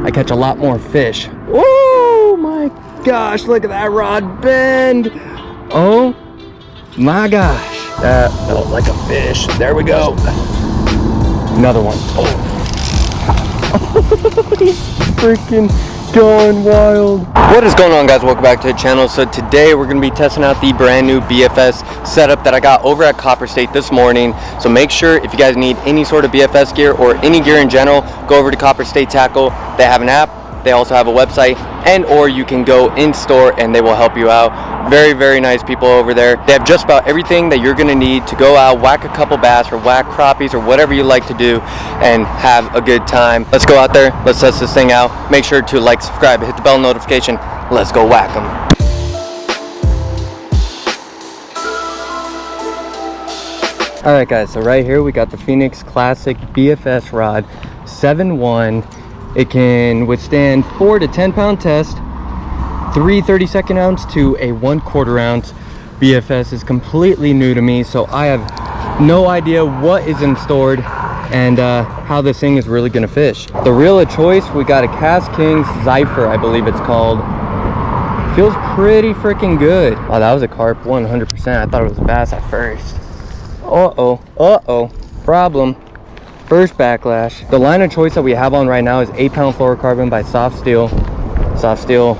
I catch a lot more fish. Oh my gosh, look at that rod bend. Oh my gosh, that felt like a fish. There we go. Another one. Oh, he's freaking going wild. What is going on, guys? Welcome back to the channel. So today we're going to be testing out the brand new BFS setup that I got over at Copper State this morning. So make sure if you guys need any sort of BFS gear or any gear in general, go over to Copper State Tackle. They have an app, they also have a website, and or you can go in store and they will help you out. Very, very nice people over there. They have just about everything that you're gonna need to go out, whack a couple bass or whack crappies or whatever you like to do and have a good time. Let's go out there, let's test this thing out. Make sure to like, subscribe, hit the bell notification. Let's go whack them. All right guys, so right here we got the Phoenix Classic BFS rod 7.1. It can withstand 4 to 10 pound test, 3 32nd ounce to a 1/4 ounce. BFS is completely new to me, so I have no idea what is in stored and how this thing is really gonna fish. The reel of choice, we got a Cast King's Zypher, I believe it's called. Feels pretty freaking good. Oh, that was a carp 100%. I thought it was a bass at first. Uh-oh, problem. First backlash. The line of choice that we have on right now is 8-pound fluorocarbon by Soft Steel. Soft Steel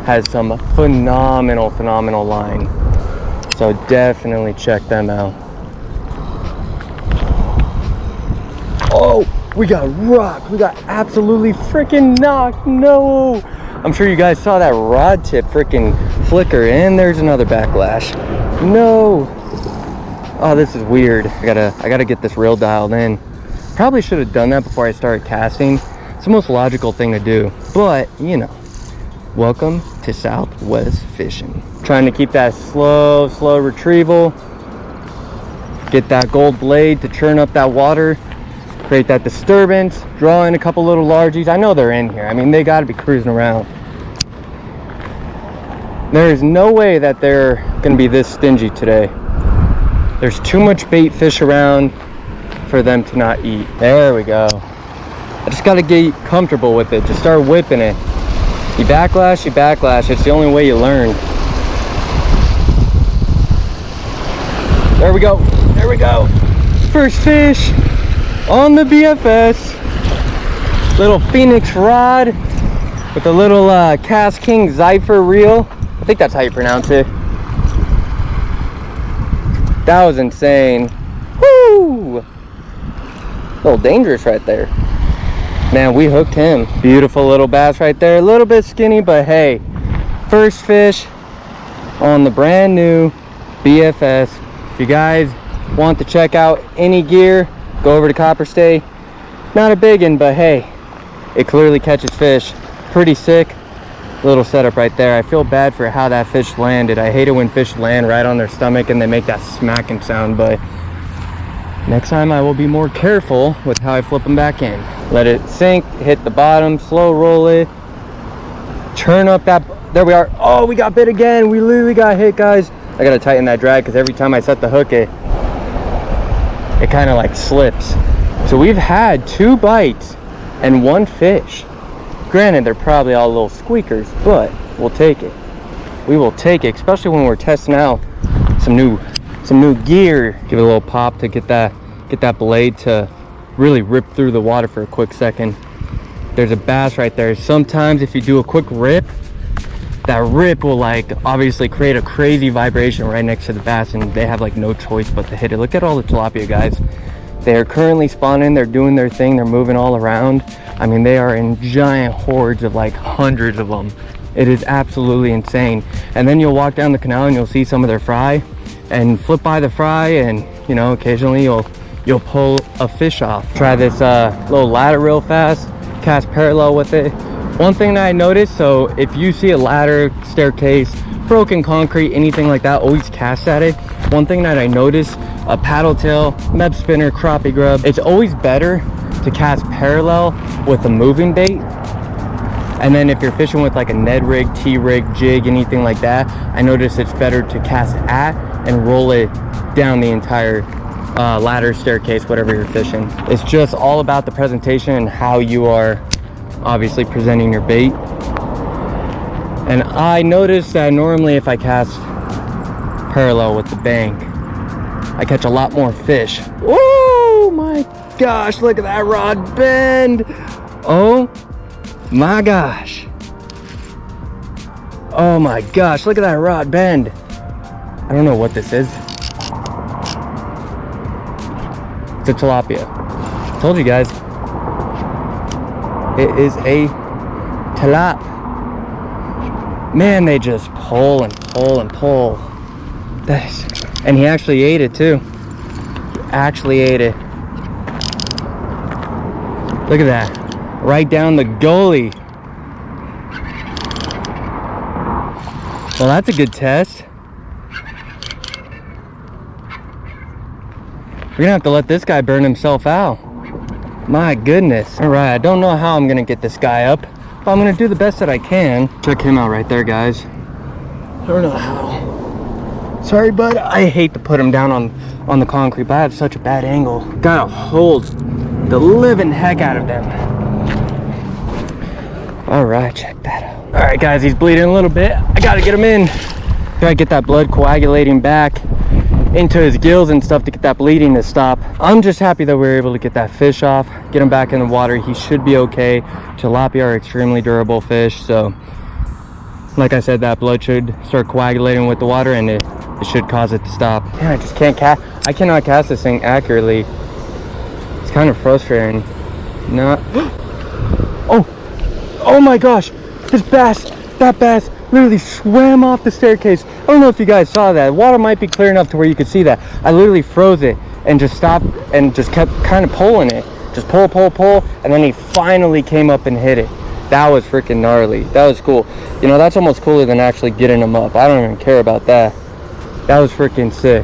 has some phenomenal line, so definitely check them out. Oh, we got rocked. We got absolutely freaking knocked. No, I'm sure you guys saw that rod tip freaking flicker, and there's another backlash. No. Oh, this is weird. I gotta get this reel dialed in. Probably should have done that before I started casting. It's the most logical thing to do, but you know, welcome to Southwest fishing. Trying to keep that slow retrieval. Get that gold blade to churn up that water, create that disturbance, draw in a couple little largies. I know they're in here. I mean, they gotta be cruising around. There is no way that they're gonna be this stingy today. There's too much bait fish around for them to not eat. There we go. I just gotta get comfortable with it. Just start whipping it. You backlash. It's the only way you learn. There we go. First fish on the BFS. Little Phoenix rod with a little Cast King Zypher reel. I think that's how you pronounce it. That was insane. Woo! A little dangerous right there. Man, we hooked him. Beautiful little bass right there. A little bit skinny, but hey, first fish on the brand new BFS. If you guys want to check out any gear, go over to Copper State. Not a big one, but hey, it clearly catches fish. Pretty sick little setup right there. I feel bad for how that fish landed. I hate it when fish land right on their stomach and they make that smacking sound, but next time I will be more careful with how I flip them back in. Let it sink, hit the bottom, slow roll it, churn up that, there we are. Oh, we got bit again. We literally got hit, guys. I gotta tighten that drag because every time I set the hook, it kind of like slips. So we've had 2 bites and 1 fish. Granted, they're probably all little squeakers, but we'll take it. We will take it, especially when we're testing out some new gear. Give it a little pop to get that blade to really rip through the water for a quick second. There's a bass right there. Sometimes if you do a quick rip, that rip will like obviously create a crazy vibration right next to the bass, and they have like no choice but to hit it. Look at all the tilapia, guys. They're currently spawning, they're doing their thing, they're moving all around. I mean, they are in giant hordes of like hundreds of them. It is absolutely insane. And then you'll walk down the canal and you'll see some of their fry and flip by the fry, and you know, occasionally you'll pull a fish off. Try this little ladder real fast, cast parallel with it. One thing that I noticed, so if you see a ladder, staircase, broken concrete, anything like that, always cast at it. One thing that I noticed, a paddle tail, meb spinner, crappie grub, it's always better to cast parallel with a moving bait. And then if you're fishing with like a Ned rig, T-rig, jig, anything like that, I noticed it's better to cast at and roll it down the entire ladder, staircase, whatever you're fishing. It's just all about the presentation and how you are obviously presenting your bait. And I noticed that normally if I cast parallel with the bank, I catch a lot more fish. Oh my gosh, look at that rod bend. Oh my gosh. Oh my gosh, look at that rod bend. I don't know what this is. It's a tilapia. Told you guys. It is a tilap. Man, they just pull and pull and pull. That is, and he actually ate it too. He actually ate it. Look at that. Right down the goalie. Well, that's a good test. We're gonna have to let this guy burn himself out. My goodness. All right, I don't know how I'm gonna get this guy up, but I'm gonna do the best that I can. Check him out right there, guys. I don't know how. Sorry, bud. I hate to put him down on the concrete, but I have such a bad angle. Gotta hold the living heck out of them. All right, check that out. All right, guys, he's bleeding a little bit. I gotta get him in. Gotta get that blood coagulating back into his gills and stuff to get that bleeding to stop. I'm just happy that we were able to get that fish off, get him back in the water. He should be okay. Tilapia are extremely durable fish, so like I said, that blood should start coagulating with the water and it should cause it to stop. Man, I just can't cast. I cannot cast this thing accurately. It's kind of frustrating. Not. Oh my gosh, that bass literally swam off the staircase. I don't know if you guys saw that. Water might be clear enough to where you could see that. I literally froze it and just stopped and just kept kind of pulling it. Just pull, and then he finally came up and hit it. That was freaking gnarly. That was cool. You know, that's almost cooler than actually getting him up. I don't even care about that. That was freaking sick.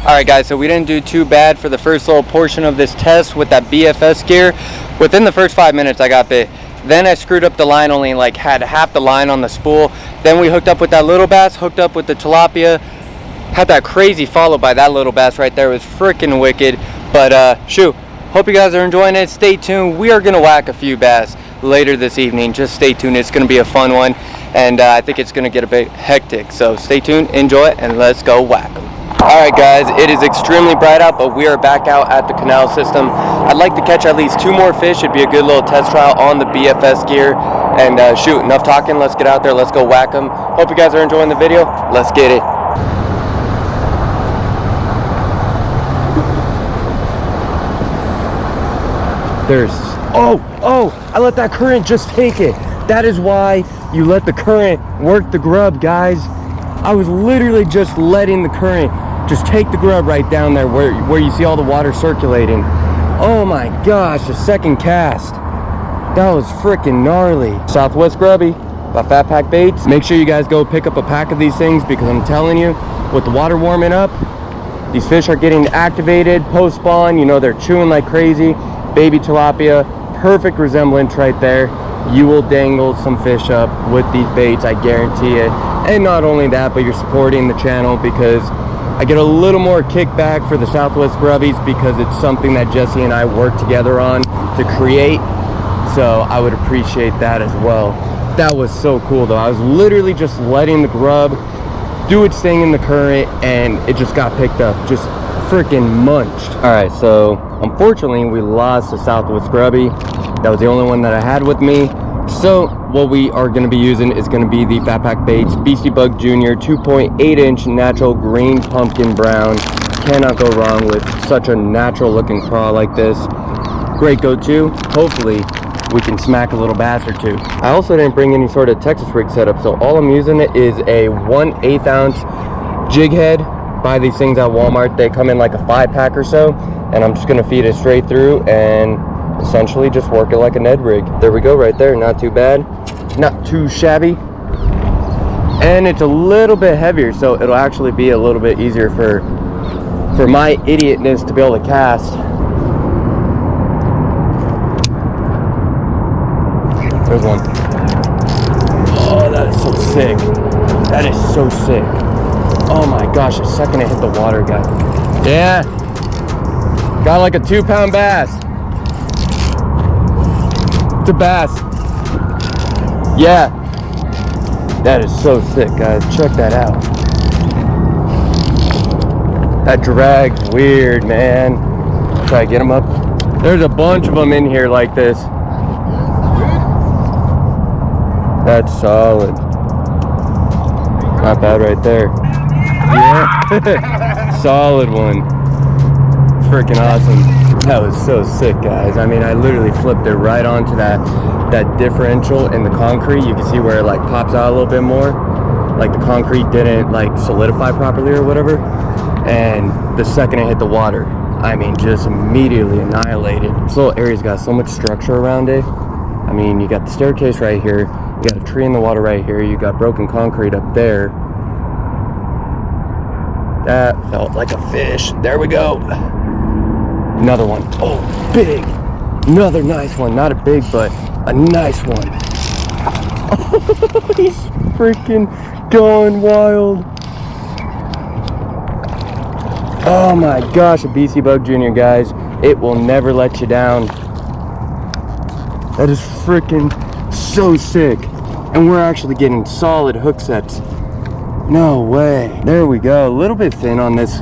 All right, guys, so we didn't do too bad for the first little portion of this test with that BFS gear. Within the first 5 minutes, I got bit. Then I screwed up the line, only like had half the line on the spool. Then we hooked up with that little bass, hooked up with the tilapia. Had that crazy follow by that little bass right there. It was freaking wicked. But shoot, hope you guys are enjoying it. Stay tuned. We are gonna whack a few bass later this evening. Just stay tuned. It's gonna be a fun one. And I think it's gonna get a bit hectic. So stay tuned, enjoy it, and let's go whack them. Alright guys, it is extremely bright out, but we are back out at the canal system. I'd like to catch at least 2 more fish. It'd be a good little test trial on the BFS gear. And shoot, enough talking, let's get out there, let's go whack them. Hope you guys are enjoying the video. Let's get it. I let that current just take it. That is why you let the current work the grub, guys. I was literally just letting the current just take the grub right down there where you see all the water circulating. Oh my gosh, the second cast. That was freaking gnarly. Southwest Grubby by Fat Pack Baits. Make sure you guys go pick up a pack of these things because I'm telling you, with the water warming up, these fish are getting activated post-spawn. You know, they're chewing like crazy. Baby tilapia, perfect resemblance right there. You will dangle some fish up with these baits, I guarantee it. And not only that, but you're supporting the channel because I get a little more kickback for the Southwest Grubbies because it's something that Jesse and I work together on to create. So I would appreciate that as well. That was so cool though. I was literally just letting the grub do its thing in the current and it just got picked up, just freaking munched. All right, so unfortunately we lost the Southwest Grubby. That was the only one that I had with me. So what we are going to be using is going to be the Fat Pack Baits Beastie Bug Junior 2.8-inch natural green pumpkin brown. Cannot go wrong with such a natural looking craw like this. Great go-to. Hopefully we can smack a little bass or two. I also didn't bring any sort of Texas rig setup, so all I'm using is a 1/8 ounce jig head. Buy these things at Walmart. They come in like a 5-pack or so, and I'm just going to feed it straight through and essentially just work it like a Ned rig. There we go right there. Not too bad, not too shabby, and it's a little bit heavier, so it'll actually be a little bit easier for my idiotness to be able to cast. There's one. Oh, that is so sick. That is so sick. Oh my gosh, the second it hit the water, guys. Yeah. Got like a 2-pound bass. It's a bass. Yeah. That is so sick, guys. Check that out. That drag's weird, man. Try to get them up. There's a bunch of them in here like this. That's solid. Not bad right there. Yeah. Solid one. Freaking awesome. That was so sick, guys. I mean, I literally flipped it right onto that differential in the concrete. You can see where it like pops out a little bit more. Like the concrete didn't like solidify properly or whatever. And the second it hit the water, I mean, just immediately annihilated. This little area's got so much structure around it. I mean, you got the staircase right here. You got a tree in the water right here. You got broken concrete up there. That felt like a fish. There we go. Another one. Oh, big. Another nice one. Not a big, but a nice one. Oh, he's freaking going wild. Oh my gosh, a BC Bug Jr., guys. It will never let you down. That is freaking so sick. And we're actually getting solid hook sets. No way. There we go. A little bit thin on this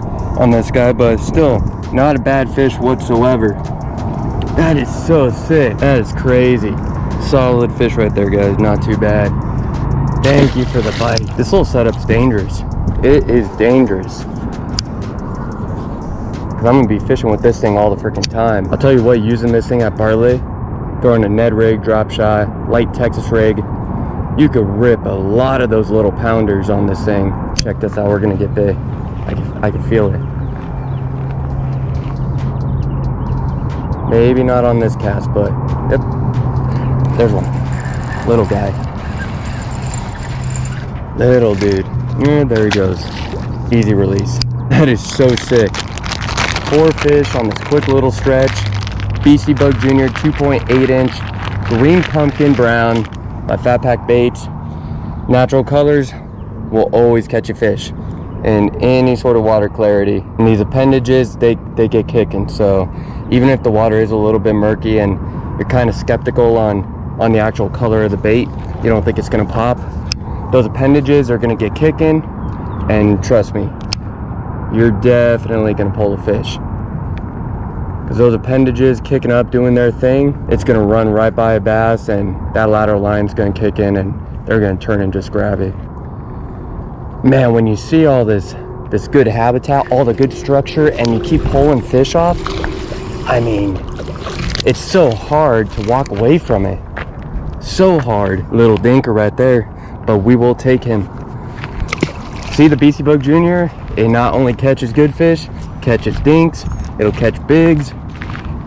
guy, but still not a bad fish whatsoever. That is so sick. That is crazy. Solid fish right there, guys. Not too bad. Thank you for the bite. This little setup's dangerous. It is dangerous. Cause I'm gonna be fishing with this thing all the freaking time. I'll tell you what, using this thing at Parlay, throwing a Ned rig, drop shot, light Texas rig, you could rip a lot of those little pounders on this thing. Check this out, we're gonna get big. I can feel it. Maybe not on this cast, but yep. There's one. Little guy. Little dude. Yeah, there he goes. Easy release. That is so sick. 4 fish on this quick little stretch. BC Bug Jr. 2.8 inch green pumpkin brown by Fat Pack Baits. Natural colors will always catch a fish in any sort of water clarity. And these appendages, they get kicking. So even if the water is a little bit murky and you're kind of skeptical on the actual color of the bait, you don't think it's gonna pop, those appendages are gonna get kicking, and trust me, you're definitely gonna pull a fish. Because those appendages kicking up, doing their thing, it's gonna run right by a bass, and that lateral line's gonna kick in and they're gonna turn and just grab it. Man, when you see all this good habitat, all the good structure, and you keep pulling fish off, I mean, it's so hard to walk away from it. So hard. Little dinker right there, but we will take him. See the BC Bug Jr.? It not only catches good fish, catches dinks, it'll catch bigs,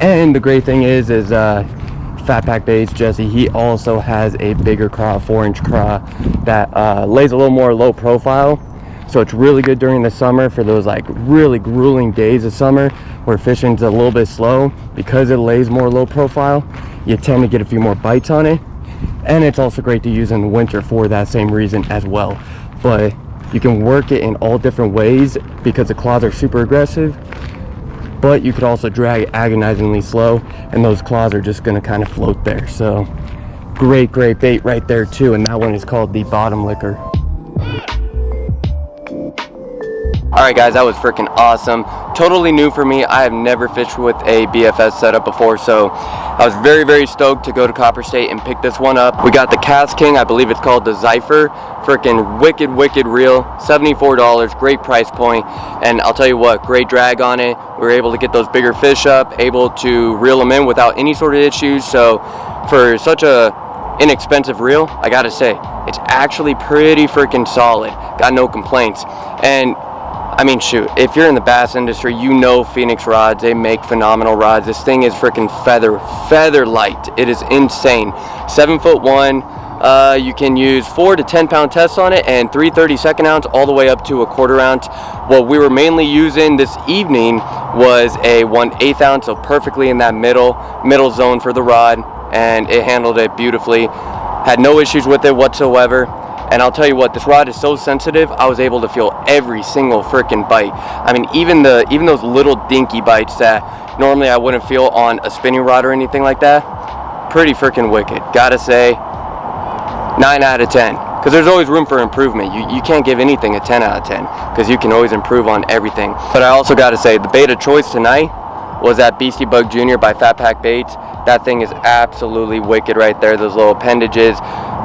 and the great thing is Fat Pack Baits, Jesse, he also has a bigger craw, 4-inch craw that lays a little more low profile. So it's really good during the summer for those like really grueling days of summer where fishing's a little bit slow. Because it lays more low profile, you tend to get a few more bites on it. And it's also great to use in the winter for that same reason as well. But you can work it in all different ways because the claws are super aggressive, but you could also drag agonizingly slow and those claws are just going to kind of float there. So great bait right there too, and that one is called the bottom licker. Alright guys, that was freaking awesome. Totally new for me. I have never fished with a BFS setup before, so I was very stoked to go to Copper State and pick this one up. We got the Cast King, I believe it's called the Zypher. Freaking wicked reel, $74, great price point. And I'll tell you what, great drag on it. We were able to get those bigger fish up, able to reel them in without any sort of issues. So for such a inexpensive reel, I gotta say, it's actually pretty freaking solid. Got no complaints. And I mean, shoot, if you're in the bass industry, you know Phoenix rods, they make phenomenal rods. This thing is freaking feather light. It is insane. 7'1". You can use 4 to 10 pound tests on it and 3 32nd ounce all the way up to a 1/4 ounce. What we were mainly using this evening was a 1/8 ounce, so perfectly in that middle zone for the rod, and it handled it beautifully. Had no issues with it whatsoever. And I'll tell you what, this rod is so sensitive, I was able to feel every single freaking bite. I mean, even those little dinky bites that normally I wouldn't feel on a spinning rod or anything like that, pretty freaking wicked. Gotta say, 9 out of 10. Because there's always room for improvement. You can't give anything a 10 out of 10, because you can always improve on everything. But I also gotta say, the bait of choice tonight was that Beastie Bug Jr. by Fat Pack Baits. That thing is absolutely wicked right there. Those little appendages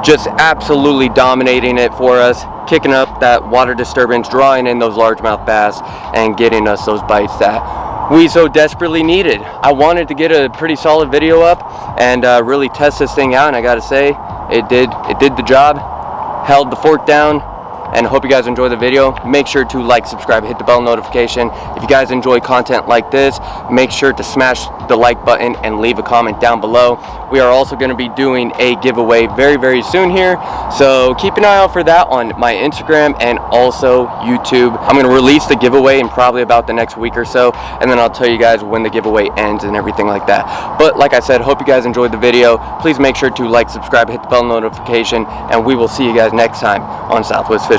just absolutely dominating it for us, kicking up that water disturbance, drawing in those largemouth bass, and getting us those bites that we so desperately needed. I wanted to get a pretty solid video up and really test this thing out, and I gotta say, it did the job, held the fork down. And I hope you guys enjoy the video. Make sure to like, subscribe, hit the bell notification. If you guys enjoy content like this, make sure to smash the like button and leave a comment down below. We are also going to be doing a giveaway very, very soon here. So keep an eye out for that on my Instagram and also YouTube. I'm going to release the giveaway in probably about the next week or so. And then I'll tell you guys when the giveaway ends and everything like that. But like I said, hope you guys enjoyed the video. Please make sure to like, subscribe, hit the bell notification. And we will see you guys next time on Southwest Fishing.